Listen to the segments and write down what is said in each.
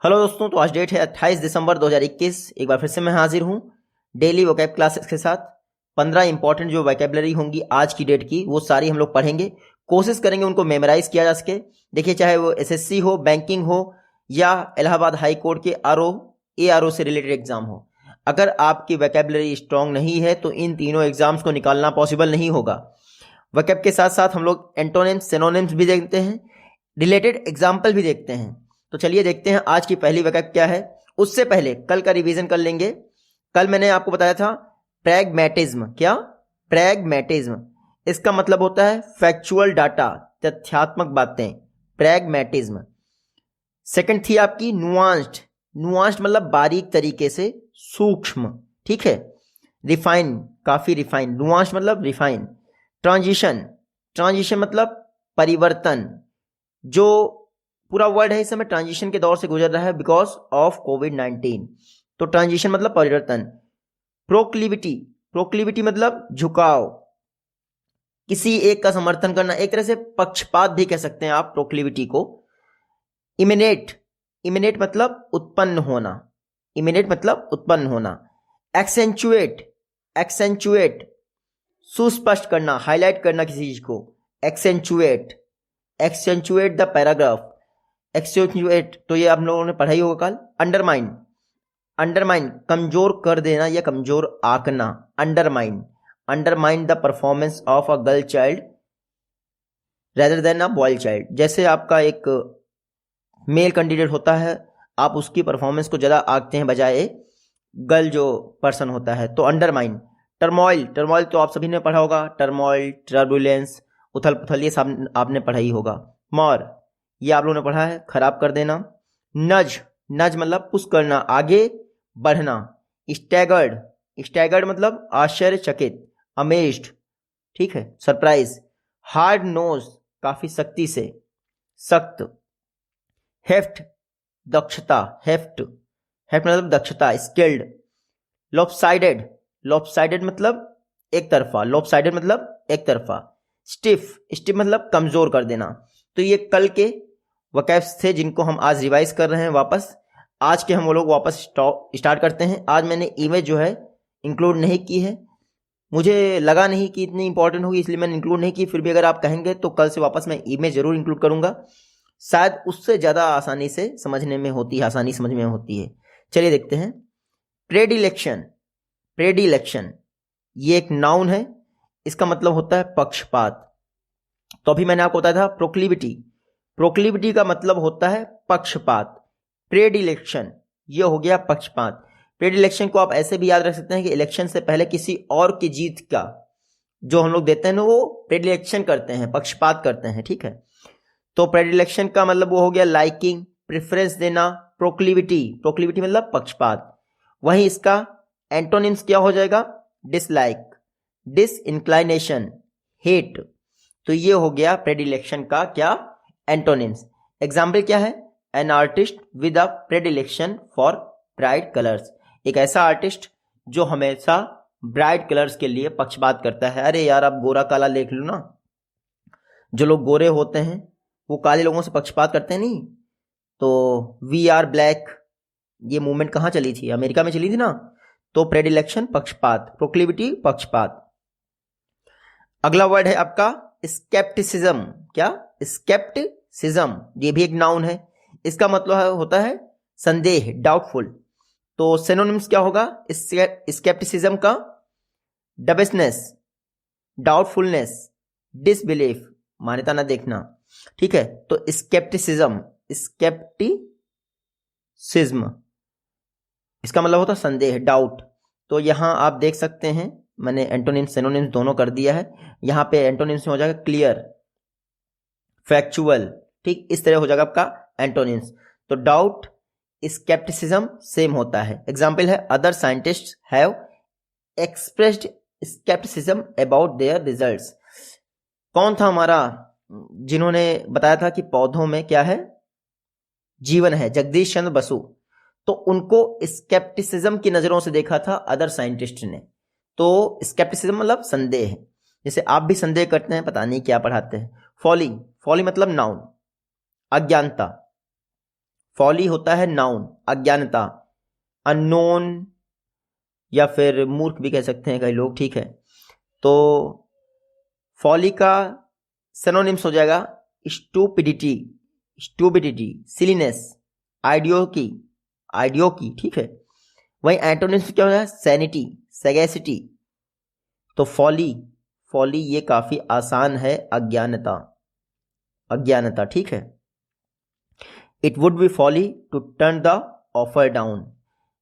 Hello दोस्तों, तो आज डेट है 28 दिसंबर 2021। एक बार फिर से मैं हाजिर हूँ डेली वोकैब क्लासेस के साथ। 15 इंपॉर्टेंट जो वोकैबुलरी होंगी आज की डेट की, वो सारी हम लोग पढ़ेंगे, कोशिश करेंगे उनको मेमोराइज किया जा सके। देखिए, चाहे वो एसएससी हो, बैंकिंग हो, या इलाहाबाद हाई कोर्ट के ARO से रिलेटेड एग्जाम हो, अगर आपकी वोकैबुलरी स्ट्रांग नहीं है तो इन तीनों एग्जाम्स को निकालना पॉसिबल नहीं होगा। वोकैब के साथ साथ हम लोग एंटोनिम्स, सिनोनिम्स भी देखते हैं, रिलेटेड एग्जाम्पल भी देखते हैं। तो चलिए देखते हैं आज की पहली वोकैब क्या है। उससे पहले कल का रिवीजन कर लेंगे। कल मैंने आपको बताया था प्रैग्मैटिज्म। क्या? प्रैग्मैटिज्म। इसका मतलब होता है फैक्चुअल डाटा, तथ्यात्मक बातें, प्रैग्मैटिज्म। सेकंड थी आपकी नुआंस्ड। नुआंस्ड मतलब बारीक तरीके से, सूक्ष्म, ठीक है। रिफाइन, काफी रिफाइन, नुआंस्ड मतलब रिफाइन। ट्रांजिशन, ट्रांजिशन मतलब परिवर्तन। जो पूरा वर्ल्ड है इस समय ट्रांजिशन के दौर से गुजर रहा है बिकॉज ऑफ कोविड-19। तो ट्रांजिशन मतलब परिवर्तन। प्रोक्लिविटी, प्रोक्लिविटी मतलब झुकाव, किसी एक का समर्थन करना, एक तरह से पक्षपात भी कह सकते हैं आप प्रोक्लिविटी को। इमिनेट, इमिनेट मतलब उत्पन्न होना, इमिनेट मतलब उत्पन्न होना। एक्सेंचुएट, एक्सेंचुएट सुस्पष्ट करना, हाईलाइट करना किसी चीज को, accentuate. Accentuate the paragraph, accentuate, तो ये आप लोगों ने पढ़ा ही होगा कल। अंडरमाइन, अंडरमाइन कमजोर कर देना या कमजोर आंकना, undermine. Undermine the performance of a girl child rather than a boy child. जैसे आपका एक मेल कैंडिडेट होता है, आप उसकी परफॉर्मेंस को ज़्यादा आंकते हैं बजाय गर्ल जो पर्सन होता है, तो अंडरमाइन। टर्मोइल, टर्मोइल तो आप सभी ने पढ़ा होगा, टर्मोइल, टर्बुलेंस, उथल पुथल, ये सब आपने पढ़ा ही होगा। मॉर, ये आप लोगों ने पढ़ा है, खराब कर देना। नज, नज मतलब पुश करना, आगे बढ़ना। स्टैगर्ड, स्टैगर्ड मतलब आश्चर्यचकित, अमेज्ड, ठीक है, सरप्राइज। हार्ड नोज, काफी सख्ती से, सख्त। हेफ्ट, दक्षता, हेफ्ट, हेफ्ट मतलब दक्षता, स्किल्ड। लॉपसाइडेड, लॉपसाइडेड मतलब एक तरफा, लॉपसाइडेड मतलब एक तरफा। स्टिफ, स्टिफ मतलब कमजोर कर देना। तो ये कल के वोकैब्स थे जिनको हम आज रिवाइज कर रहे हैं वापस। आज के हम वो लोग वापस स्टार्ट करते हैं। आज मैंने इमेज जो है इंक्लूड नहीं की है, मुझे लगा नहीं कि इतनी इंपॉर्टेंट होगी इसलिए मैंने इंक्लूड नहीं की। फिर भी अगर आप कहेंगे तो कल से वापस मैं इमेज जरूर इंक्लूड करूंगा, शायद उससे ज़्यादा आसानी से समझने में होती है, आसानी समझ में होती है। चलिए देखते हैं। प्रेडिलेक्शन, प्रेडिलेक्शन ये एक नाउन है, इसका मतलब होता है पक्षपात। तो अभी मैंने आपको बताया था प्रोक्लिविटी, प्रोक्लिविटी का मतलब होता है पक्षपात। प्रेडिलेक्शन ये हो गया पक्षपात। प्रेडिलेक्शन को आप ऐसे भी याद रख सकते हैं कि इलेक्शन से पहले किसी और की जीत का जो हम लोग देते हैं ना, वो प्रेडिलेक्शन करते हैं, पक्षपात करते हैं, ठीक है। तो प्रेडिलेक्शन का मतलब वो हो गया लाइकिंग, प्रेफरेंस देना। प्रोक्लिविटी, प्रोक्लिविटी मतलब पक्षपात। वहीं इसका एंटोनिम्स क्या हो जाएगा? Dislike, disinclination, hate. तो ये हो गया प्रेडिलेक्शन का क्या? एंटोनिम्स। एग्जाम्पल क्या है? An artist with a predilection for bright colours, एक ऐसा आर्टिस्ट जो हमेशा ब्राइट कलर्स के लिए पक्षपात करता है। अरे यार, आप गोरा काला देख लो ना, जो लोग गोरे होते हैं वो काले लोगों से पक्षपात करते हैं नहीं। तो वी आर ब्लैक, ये मूवमेंट कहाँ चली थी? अमेरिका में चली थी ना। तो प्रेडिलेक्शन पक्षपात, प्रोक्लिविटी पक्षपात। अगला वर्ड है आपका स्केप्टिसिज्म। क्या? स्केप्टिसिज्म, ये भी एक नाउन है, इसका मतलब होता है संदेह, डाउटफुल। तो सिनोनिम्स क्या होगा स्केप्टिसिज्म का? डबेसनेस, डाउटफुलनेस, डिसबिलीफ, मान्यता न देखना, ठीक है। तो स्केप्टिसिज्म, स्केप्टिसिज्म इसका मतलब होता है संदेह, डाउट। तो यहां आप देख सकते हैं मैंने एंटोनिम्स सिनोनिम्स दोनों कर दिया है। यहां पे एंटोनिम्स में हो जाएगा क्लियर, फैक्चुअल, ठीक, इस तरह हो जाएगा आपका एंटोनिम्स। तो डाउट, स्केप्टिसिज्म सेम होता है। एग्जाम्पल है other scientists have expressed scepticism about their results. कौन था हमारा जिन्होंने बताया था कि पौधों में क्या है? जीवन है, जगदीश चंद्र बसु। तो उनको स्केप्टिसिज्म की नजरों से देखा था अदर साइंटिस्ट ने। तो स्केप्टिसिज्म मतलब संदेह, जैसे आप भी संदेह करते हैं पता नहीं क्या पढ़ाते हैं। फॉली, फॉली मतलब नाउन, अज्ञानता। फॉली होता है नाउन, अज्ञानता, अननोन या फिर मूर्ख भी कह सकते हैं कई लोग, ठीक है। तो फॉली का सिनोनिम्स हो जाएगा स्टूपिडिटी, स्टूपिडिटी, सिलीनेस, आइडियो की, ठीक है। वहीं एंटोनिम्स क्या हो जाएगा, सैनिटी, सैगैसिटी। तो फॉली ये काफी आसान है, अज्ञानता, अज्ञानता, ठीक है। It would be folly to turn the offer down,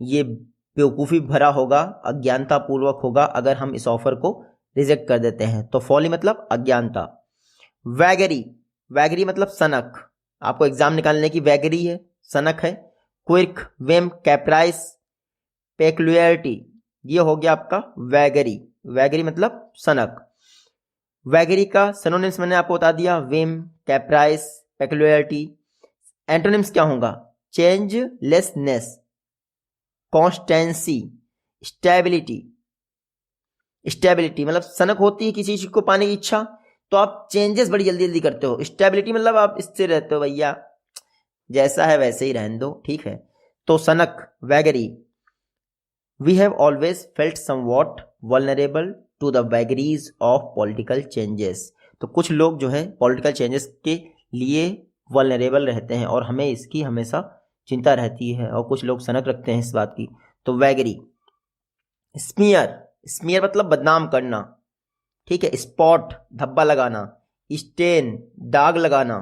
ये बेवकूफ़ी भरा होगा, अज्ञानता पूर्वक होगा अगर हम इस ऑफर को रिजेक्ट कर देते हैं। तो फॉली मतलब अज्ञानता। वैगरी मतलब सनक, आपको एग्जाम निकालने की वैगरी है, सनक है। क्विक, वेम, कैप्राइस, पेक्युलियरिटी, ये हो गया आपका वैगरी मतलब सनक। वैगरी का सिनोनिम्स मैंने आपको बता दिया, वेम, कैप्राइस, पेक्युलियरिटी। एंटोनिम्स क्या होगा, चेंजलेसनेस, कॉन्स्टेंसी, स्टेबिलिटी। स्टेबिलिटी मतलब सनक होती है किसी चीज को पाने की इच्छा, तो आप चेंजेस बड़ी जल्दी जल्दी करते हो। स्टेबिलिटी मतलब आप स्थिर रहते हो, भैया जैसा है वैसे ही रहने दो, ठीक है। तो सनक, vagary. We have always felt somewhat vulnerable to the vagaries of political changes. तो कुछ लोग जो है पॉलिटिकल चेंजेस के लिए वल्नरेबल रहते हैं और हमें इसकी हमेशा चिंता रहती है, और कुछ लोग सनक रखते हैं इस बात की। तो वैगरी। स्मीयर मतलब बदनाम करना, ठीक है। स्पॉट, धब्बा लगाना। स्टेन, दाग लगाना।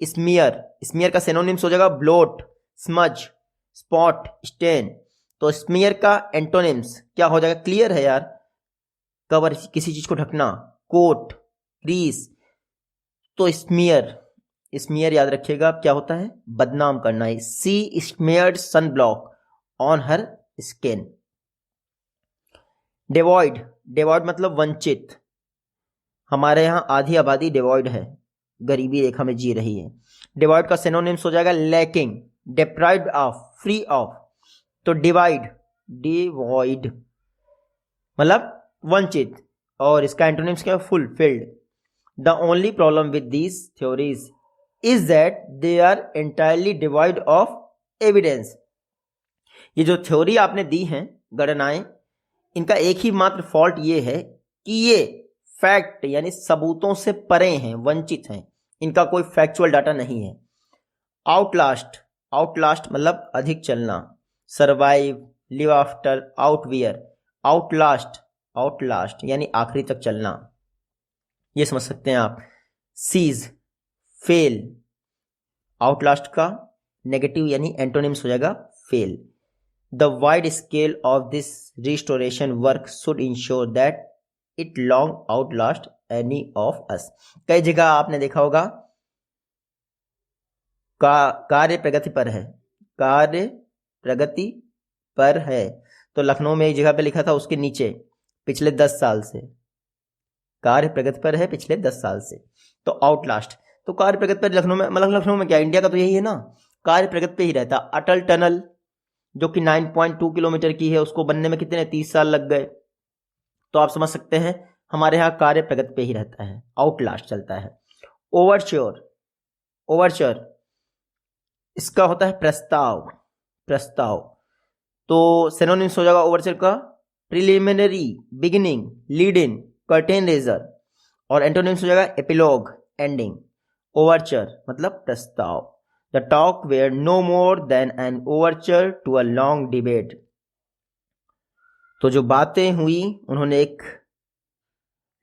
स्मीयर का सिनोनिम्स हो जाएगा ब्लोट, स्मज, स्पॉट, स्टेन। तो स्मीयर का एंटोनिम्स क्या हो जाएगा, क्लियर है यार, कवर, किसी चीज को ढकना, कोट, क्रीज। तो स्मीयर याद रखिएगा क्या होता है, बदनाम करना है। She smeared sunblock on her skin. Devoid मतलब वंचित, हमारे यहां आधी आबादी डिवॉइड है, गरीबी रेखा में जी रही है। डिवॉइड का सिनोनिम्स हो जाएगा lacking, deprived of, free of. तो डिवॉइड मतलब वंचित, और इसका एंटोनिम्स क्या है, fulfilled. The only problem with these theories is that they are entirely devoid of evidence. ये जो थ्योरी आपने दी हैं गणनाएं, इनका एक ही मात्र फॉल्ट ये है कि ये फैक्ट यानी सबूतों से परे हैं, वंचित हैं, इनका कोई फैक्चुअल डाटा नहीं है। आउटलास्ट मतलब अधिक चलना। Survive, live after, outwear. Outlast यानी आखिरी तक चलना, ये समझ सकते हैं आप। Cease, fail. आउटलास्ट का नेगेटिव यानी एंटोनिम्स हो जाएगा fail. The wide scale of this restoration work should ensure that it long outlast any of us. कई जगह आपने देखा होगा कार्य प्रगति पर है, कार्य प्रगति पर है। तो लखनऊ में एक जगह पे लिखा था उसके नीचे पिछले 10 साल से, कार्य प्रगति पर है पिछले 10 साल से। तो आउटलास्ट, तो कार्य प्रगति पर लखनऊ में, मतलब लखनऊ में क्या, इंडिया का तो यही है ना, कार्य प्रगति पे ही रहता। अटल टनल जो कि 9.2 किलोमीटर की है, उसको बनने में कितने 30 साल लग गए। तो आप समझ सकते हैं हमारे यहाँ कार्य प्रगति पे ही रहता है, आउटलास्ट चलता है। ओवरच्योर इसका होता है प्रस्ताव। तो सिनोनिम्स हो जाएगा ओवरच्योर का preliminary, beginning, lead in, curtain raiser. और एंटोनिम्स हो जाएगा एपिलॉग, एंडिंग। ओवरच्योर मतलब प्रस्ताव। The talk were no more than an overture to a long debate. तो जो बातें हुई उन्होंने एक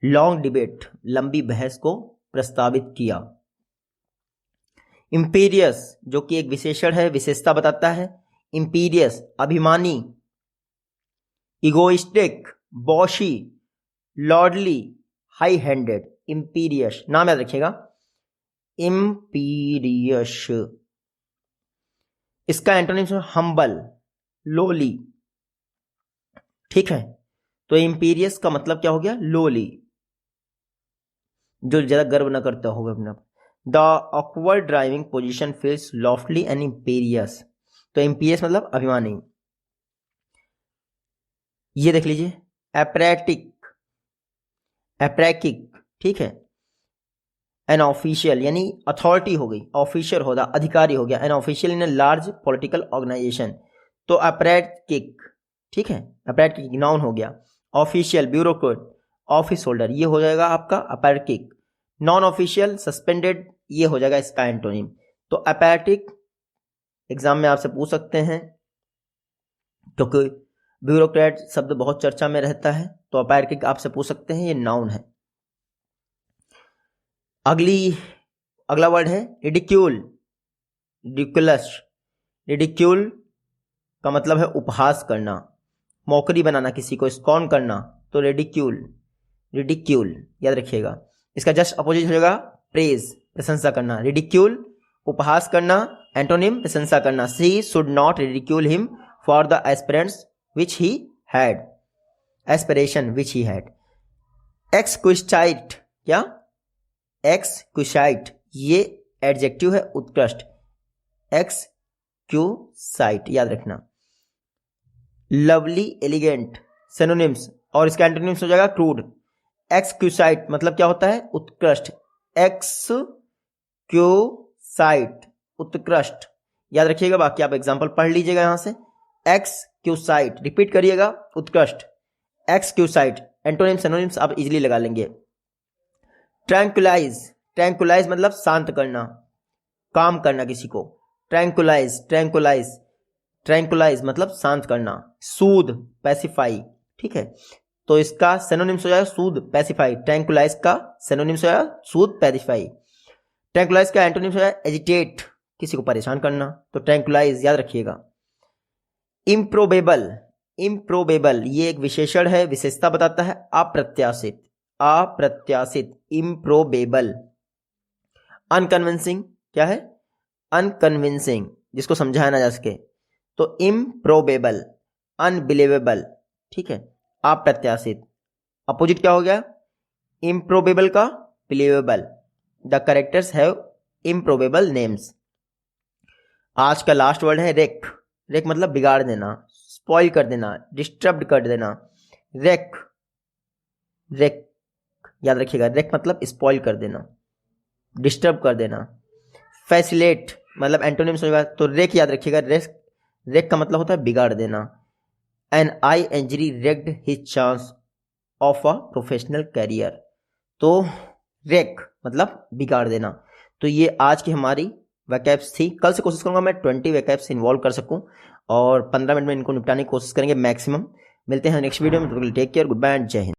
लॉन्ग डिबेट, लंबी बहस को प्रस्तावित किया। इंपीरियस जो कि एक विशेषण है, विशेषता बताता है। इंपीरियस अभिमानी, इगोइस्टिक, बॉशी, लॉर्डली, हाई हैंडेड। इंपीरियस नाम याद रखिएगा, इंपीरियस। इसका एंटोनिम्स हम्बल, लोली, ठीक है। तो इंपीरियस का मतलब क्या हो गया, लोली, जो ज्यादा गर्व ना करता होगा अपना। The awkward driving position feels loftily and imperious. तो इंपीरियस मतलब अभिमानी। ये देख लीजिए एप्रैकिक, ठीक है। एन ऑफिशियल यानी अथॉरिटी हो गई, ऑफिशियल होगा, अधिकारी हो गया, an official in a large political organization. तो अपैरेटिक, ठीक है, अपैरेटिक नाउन हो गया। ऑफिशियल ब्यूरोक्रेट, ऑफिस होल्डर, ये हो जाएगा आपका अपैरेटिक। नॉन ऑफिशियल सस्पेंडेड, ये हो जाएगा इसका एंटोनिम। तो अपैरेटिक एग्जाम में आपसे पूछ सकते हैं क्योंकि ब्यूरोक्रेट शब्द बहुत चर्चा में रहता है, तो अपैरेटिक आपसे पूछ सकते हैं, ये नाउन है। अगला वर्ड है रिडिक्यूल, रिडिकुलस। रिडिक्यूल का मतलब है उपहास करना, मौकरी बनाना, किसी को स्कॉन करना, तो रिडिक्यूल, रिडिक्यूल याद रखिएगा। इसका जस्ट अपोजिट हो जाएगा प्रेज, प्रशंसा करना। रिडिक्यूल उपहास करना, एंटोनिम प्रशंसा करना। She should not ridicule him for the aspirants which he had, aspiration which he had. Exquisite, क्या एक्सक्विसाइट, ये एडजेक्टिव है उत्कृष्ट, एक्सक्यूसाइट याद रखना। लवली, एलिगेंट सिनोनिम्स, और इसका एंटोनिम्स हो जाएगा क्रूड। एक्सक्यूसाइट मतलब क्या होता है, उत्कृष्ट, एक्सक्यूसाइट उत्कृष्ट याद रखिएगा। बाकी आप एग्जांपल पढ़ लीजिएगा यहां से। एक्सक्यूसाइट रिपीट करिएगा, उत्कृष्ट, एक्सक्यूसाइट। एंटोनिम सिनोनिम्स आप इजीली लगा लेंगे। ट्रैंकुलाइज, ट्रैंकुलाइज मतलब शांत करना, काम करना किसी को। ट्रैंकुलाइज, ट्रैंकुलाइज, ट्रैंकुलाइज मतलब शांत करना। सूद, पैसिफाई, ठीक है, तो इसका सिनोनिम्स हो जाएगा सूद, पैसिफाई। ट्रैंकुलाइज का सिनोनिम्स हो जाएगा सूद, पैसिफाई। ट्रैंकुलाइज का एंटोनिम्स हो जाएगा एजिटेट, किसी को परेशान करना, तो ट्रैंकुलाइज याद रखिएगा। इम्प्रोबेबल, इम्प्रोबेबल ये एक विशेषण है, विशेषता बताता है अप्रत्याशित, अप्रत्याशित, इम्प्रोबेबल। अनकन्विंसिंग क्या है, अनकन्विंसिंग, जिसको समझाया ना जा सके, तो इम्प्रोबेबल, अनबिलीवेबल, ठीक है, अप्रत्याशित। अपोजिट क्या हो गया, इम्प्रोबेबल का believable. The characters have improbable names. आज का लास्ट वर्ड है रेक, रेक मतलब बिगाड़ देना, स्पॉइल कर देना, डिस्टर्ब कर देना। रेक, रेक याद रखिएगा, रेक मतलब स्पॉइल कर देना, डिस्टर्ब कर देना। फैसिलेट मतलब एंटोनिम्स होगा, तो रेक याद रखिएगा, रेक, रेक का मतलब होता है बिगाड़ देना। An eye injury wrecked his chance of a professional career, तो रेक मतलब बिगाड़ देना। तो ये आज की हमारी वैकेब्स थी। कल से कोशिश करूंगा मैं 20 वैकेब्स इन्वॉल्व कर सकूं और 15 मिनट में इनको निपटाने की कोशिश करेंगे मैक्सिमम। मिलते हैं नेक्स्ट वीडियो में, take care, good bye and Jai Hind.